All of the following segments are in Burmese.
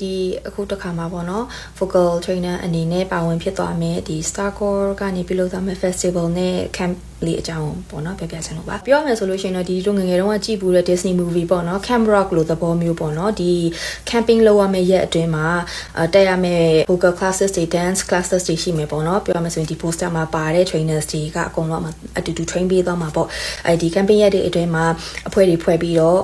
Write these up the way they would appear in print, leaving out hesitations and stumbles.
ဒီအခုတစ်ခါမှာပေါ့နော် vocal trainer အနေနဲ့ပါဝင်ဖြစ်သွားမယ်ဒီ Starcore ကနေပြုလုပ်သွားမယ် festival နဲ့ camp လေးအကြောင်းပေါ့နော်ပြပြချင်လို့ပါပြောရမယ်ဆိုလို့ရှိရင်တော့ဒီတို့ငယ်တုန်းကကြည့်ဘူးတဲ့ Disney movie ပေါ့နော် Camp Rock လို့သဘောမျိုးပေါ့နော်ဒီ camping လုပ်ရမယ့်ရက်အတွင်းမှာတက်ရမယ့် vocal classes တွေ dance classes တွေရှိမယ်ပေါ့နော်ပြောရမယ်ဆိုရင်ဒီ poster မှာပါတဲ့ trainers တွေကအကုန်လုံးအတူတူ train ပေးသွားမှာပေါ့ဒီ camping ရက်တွေအတွင်းမှာအဖွဲ့တွေဖွဲ့ပြီးတော့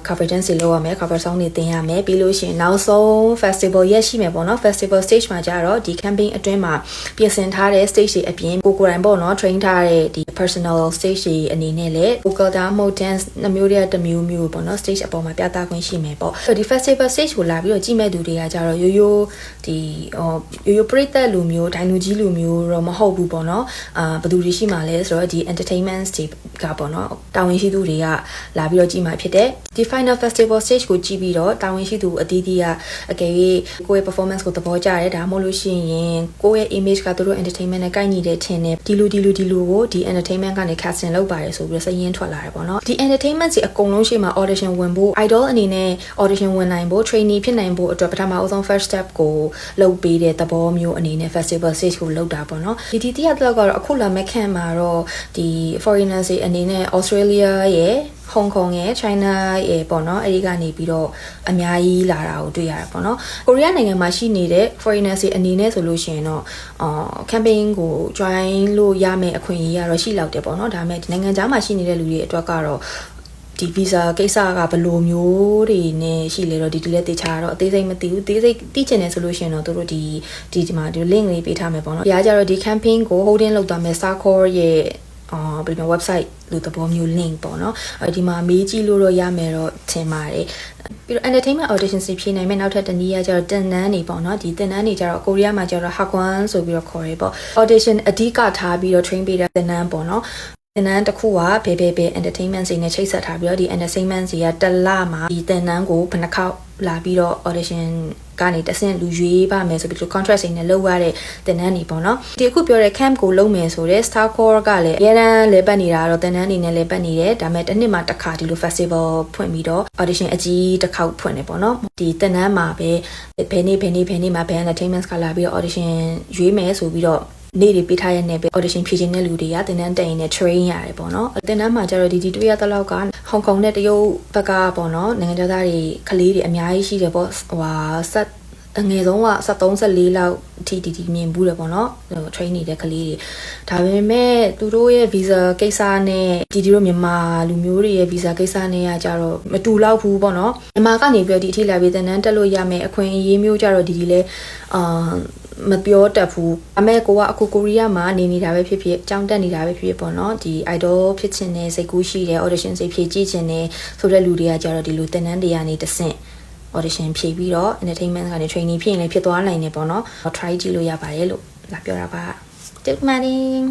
cover dance တွေလုပ်ရမယ် cover song တွေသင်ရမယ်ပြီးလို့ရှိရင်နောက်ဆုံး festival ရက်ရှိမယ်ပေါ့နော် festival stage မှာကြတော့ဒီ camping အတွင်းမှာပြင်ဆင်ထားတဲ့ stage တွေအပြင်ကိုယ်တိုင်ပေါ့နော် train ထားတဲ့ဒီ personal stage တွေအနေနဲ့လည်း vocal mode dance နှမျိုးတွေကတစ်မျိုးမျိုးပေါ့နော် stage အပေါ်မှာပြသခွင့်ရှိမယ်ပေါ့ဒီ festival stage ကိုလာပြီးတော့ကြည့်မဲ့သူတွေကကြတော့ရိုးရိုးပရိသတ်လူမျိုးဒိုင်လူကြီးလူမျိုးတော့မဟုတ်ဘူးပေါ့နော်ဘယ်သူတွေရှိမှလဲဆိုတော့ဒီ entertainment တွေကပေါ့နော်တာဝန်ရှိသူတွေကလာပြီးတော့ကြည့်မှာဖြစ်တယ်ဒီ final festival stage ကိုကြည့်ပြီးတော့တာဝန်ရှိသူအသီးသီးကအကယ်၍ကိုယ့်ရဲ့ performance ကိုသဘောကျတယ်ဒါမှမဟုတ်လို့ရှိရင်ကိုယ့်ရဲ့ image ကသူတို့ entertainment နဲ့ကိုက်ညီတဲ့ထင်တယ်ဒီလိုကိုဒီ entertainment ကနေ casting လုပ်ပါတယ်ဆိုပြီးတော့စရင်းထွက်လာတယ်ပေါ့နော်ဒီ entertainment စီအကုန်လုံးရှိမှာ audition ဝင်ဖို့ idol အနေနဲ့ audition ဝင်နိုင်ဖို့ trainee ဖြစ်နိုင်ဖို့အတွက်ပထမအဆုံး first step ကိုလုပ်ပေးတဲ့သဘောမျိုးအနေနဲ့ festival stage ကိုလုပ်တာပေါ့နော်ဒီတရားတော့ကတော့အခုလာမဲ့ခန့်မှာတော့ဒီ foreigners တွေအနေနဲ့ Australia ရဲ့Hong Kong ရဲ့ China ရဲ့ပေါ့နော်အဲဒီကနေပြီးတော့အများကြီးလာတာကိုတွေ့ရတာပေါ့နော်ကိုရီးယားနိုင်ငံမှာရှိနေတဲ့ foreigners တွေအနေနဲ့ဆိုလို့ရှိရင်တော့campaign ကို join လို့ရမယ့်အခွင့်အရေးကတော့ရှိလောက်တယ်ပေါ့နော်ဒါပေမဲ့ဒီနိုင်ငံခြားမှာရှိနေတဲ့လူတွေအတွက်ကတော့ဒီ visa ကိစ္စကဘယ်လိုမျိုးတွေနဲ့ရှိလဲတော့ဒီလက်တေချာတော့အသေးစိတ်မသိဘူးသိစိတ်သိချင်တယ်ဆိုလို့ရှိရင်တော့တို့ဒီမှာဒီ link လေးပေးထားမယ်ပေါ့နော်ဒီကကြတော့ဒီ campaign ကို holding လုပ်သွားမယ် Starcore ရဲ့ဘယ်လို website လို့သဘောမျိုး link ပေါ့နော်ဒီမှာမေးကြည့်လို့တော့ရမယ်တော့ထင်ပါတယ်ပြီးတော့ entertainment audition စီဖြေနိုင်မယ်နောက်ထပ်တနည်းကျတော့တင်နန်းနေပေါ့နော်ဒီတင်နန်းနေကျတော့ကိုရီးယားမှာကျတော့ Hagwon ဆိုပြီးတော့ခေါ်ရဲပေါ့ audition အဓိကထားပြီးတော့ train ပေးတဲ့တင်နန်းပေါ့နော်တင်နန်းတစ်ခုကဘယ် entertainment စီနဲ့ချိတ်ဆက်ထားပြီးတော့ဒီ entertainment စီကတစ်လမှာဒီတင်နန်းကိုဘယ်နှခေါက်လာပြီးတော့ audition ကနေတဆင့်လူရွေးပါမယ်ဆိုပြီးတော့ contract တွေနဲ့လုပ်ရတဲ့တင်နန်းနေပေါ့နော်ဒီအခုပြောတဲ့ camp ကိုလုပ်မယ်ဆိုတဲ့ Starcore ကလည်းအများအားလဲပတ်နေတာတော့တင်နန်းနေနဲ့လဲပတ်နေတယ်ဒါပေမဲ့တစ်နှစ်မှာတစ်ခါဒီလို festival ဖွင့်ပြီးတော့ audition အကြီးတစ်ခေါက်ဖွင့်နေပေါ့နော်ဒီတင်နန်းမှာပဲဘယ်နေ့မှာဘယ် entertainment ကလာပြီးတော့ audition ရွေးမယ်ဆိုပြီးတော့နေ့တွေပေးထားရတဲ့ပဲ audition ဖြေချင်တဲ့လူတွေကတင်နန်းတက်ရင်လည်း train ရတယ်ပေါ့နော်တင်နန်းမှာကျတော့ဒီတွေ့ရတဲ့လောက်ကဟောင်ကောင်နဲ့တရုတ်ဘက်ကပေါ့နော်နိုင်ငံသားတွေကလေးတွေအများကြီးရှိတယ်ပေါ့ဆက်အငယ်ဆုံးက73 14လောက်အထိဒီမြင်ဘူးတယ်ပေါ့နော်train နေတဲ့ကလေးတွေဒါပေမဲ့သူတို့ရဲ့ visa ကိစ္စနဲ့ဒီတို့မြန်မာလူမျိုးတွေရဲ့ visa ကိစ္စနဲ့ကကြတော့မတူလောက်ဘူးပေါ့နော်မြန်မာကနေပြီးတော့ဒီအထိလာပြီးတင်နန်းတက်လို့ရမယ်အခွင့်အရေးမျိုးကြတော့ဒီလဲမပြောတတ်ဘူးအမေကိုကအခုကိုရီးယားမှာနေနေတာပဲဖြစ်ဖြစ်အကြောင်းတက်နေတာပဲဖြစ်ဖြစ်ပေါ့နော်ဒီ idol ဖြစ်ချင်တဲ့စိတ်ကူးရှိတယ် audition စိတ်ဖြည့်ကြည့်ချင်တယ်ဆိုတဲ့လူတွေကကြတော့ဒီလိုတင်နန်းတွေကနေတဆင့် audition ဖြည့်ပြီးတော့ entertainment ကနေ training ဖြစ်ရင်လည်းဖြစ်သွားနိုင်တယ်ပေါ့နော် try ကြည့်လို့ရပါတယ်လို့လာပြောတာပါ Good morning